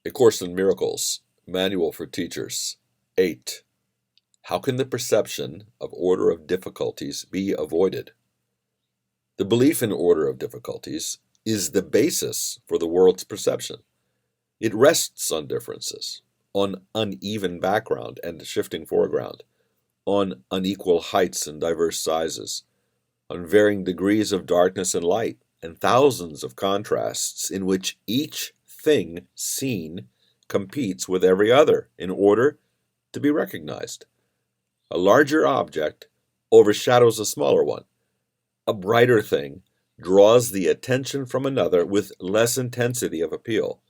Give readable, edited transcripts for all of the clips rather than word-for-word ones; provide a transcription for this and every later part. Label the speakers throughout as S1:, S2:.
S1: A Course in Miracles, Manual for Teachers. 8. How can the perception of order of difficulties be avoided? The belief in order of difficulties is the basis for the world's perception. It rests on differences, on uneven background and shifting foreground, on unequal heights and diverse sizes, on varying degrees of darkness and light, and thousands of contrasts in which each thing seen competes with every other in order to be recognized. A larger object overshadows a smaller one. A brighter thing draws the attention from another with less intensity of appeal.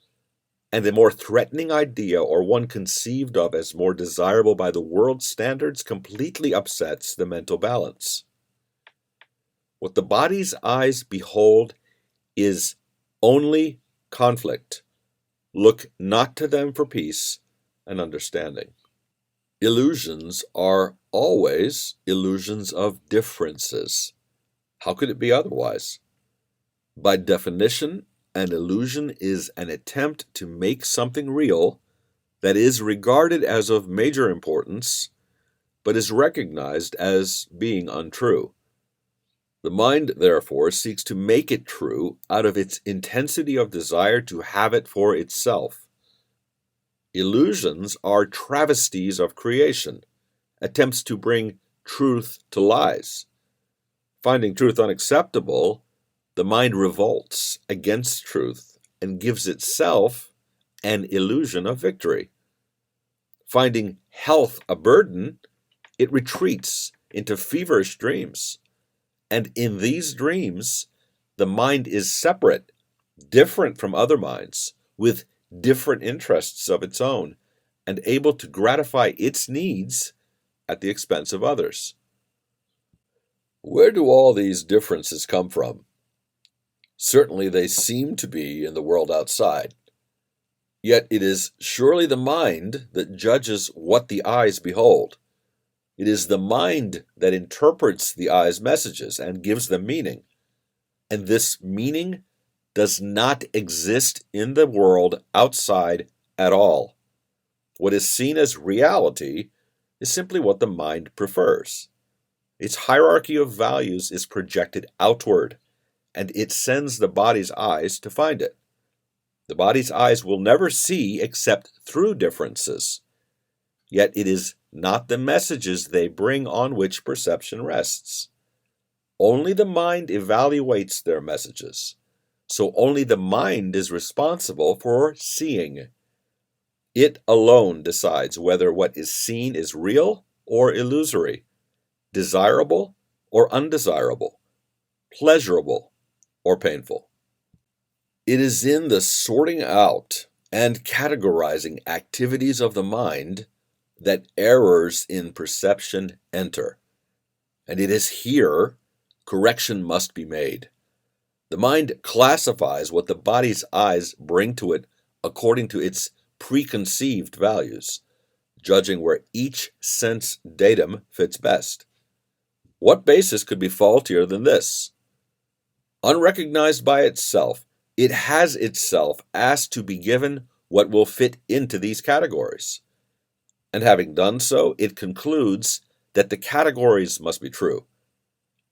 S1: And a more threatening idea, or one conceived of as more desirable by the world's standards, completely upsets the mental balance. What the body's eyes behold is only conflict. Look not to them for peace and understanding. Illusions are always illusions of differences. How could it be otherwise? By definition, an illusion is an attempt to make something real that is regarded as of major importance, but is recognized as being untrue. The mind, therefore, seeks to make it true out of its intensity of desire to have it for itself. Illusions are travesties of creation, attempts to bring truth to lies. Finding truth unacceptable, the mind revolts against truth and gives itself an illusion of victory. Finding health a burden, it retreats into feverish dreams. And in these dreams, the mind is separate, different from other minds, with different interests of its own, and able to gratify its needs at the expense of others. Where do all these differences come from? Certainly they seem to be in the world outside. Yet it is surely the mind that judges what the eyes behold. It is the mind that interprets the eye's messages and gives them meaning. And this meaning does not exist in the world outside at all. What is seen as reality is simply what the mind prefers. Its hierarchy of values is projected outward, and it sends the body's eyes to find it. The body's eyes will never see except through differences. Yet it is not the messages they bring on which perception rests. Only the mind evaluates their messages, so only the mind is responsible for seeing. It alone decides whether what is seen is real or illusory, desirable or undesirable, pleasurable or painful. It is in the sorting out and categorizing activities of the mind that errors in perception enter, and it is here correction must be made. The mind classifies what the body's eyes bring to it according to its preconceived values, judging where each sense datum fits best. What basis could be faultier than this? Unrecognized by itself, it has itself asked to be given what will fit into these categories. And having done so, it concludes that the categories must be true.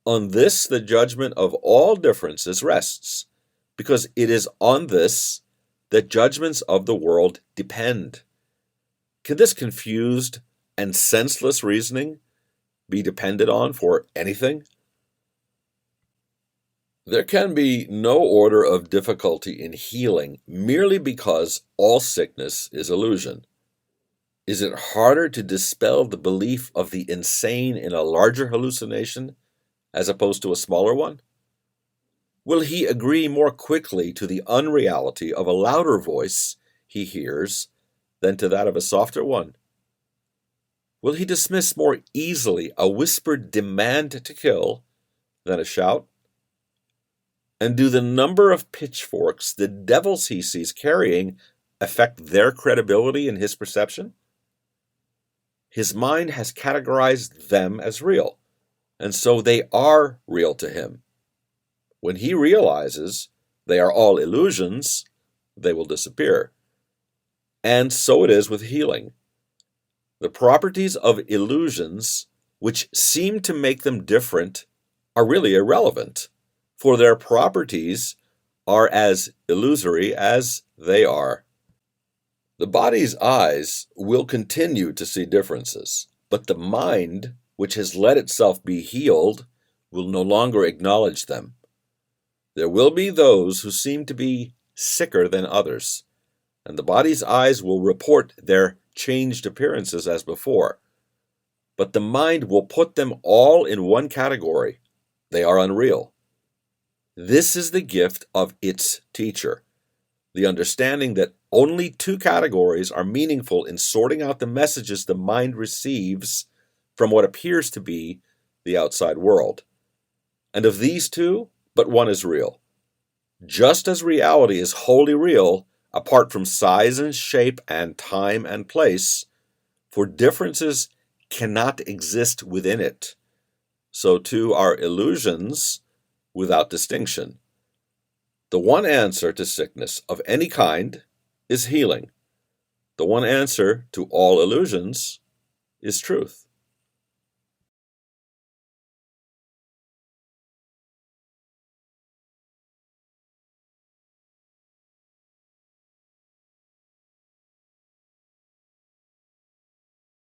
S1: On this, the judgment of all differences rests, because it is on this that judgments of the world depend. Can this confused and senseless reasoning be depended on for anything? There can be no order of difficulty in healing merely because all sickness is illusion. Is it harder to dispel the belief of the insane in a larger hallucination as opposed to a smaller one? Will he agree more quickly to the unreality of a louder voice he hears than to that of a softer one? Will he dismiss more easily a whispered demand to kill than a shout? And do the number of pitchforks the devils he sees carrying affect their credibility in his perception? His mind has categorized them as real, and so they are real to him. When he realizes they are all illusions, they will disappear. And so it is with healing. The properties of illusions, which seem to make them different, are really irrelevant, for their properties are as illusory as they are. The body's eyes will continue to see differences, but the mind, which has let itself be healed, will no longer acknowledge them. There will be those who seem to be sicker than others, and the body's eyes will report their changed appearances as before. But the mind will put them all in one category. They are unreal. This is the gift of its teacher, the understanding that only two categories are meaningful in sorting out the messages the mind receives from what appears to be the outside world. And of these two, but one is real. Just as reality is wholly real, apart from size and shape and time and place, for differences cannot exist within it, so too are illusions without distinction. The one answer to sickness of any kind is healing. The one answer to all illusions is truth.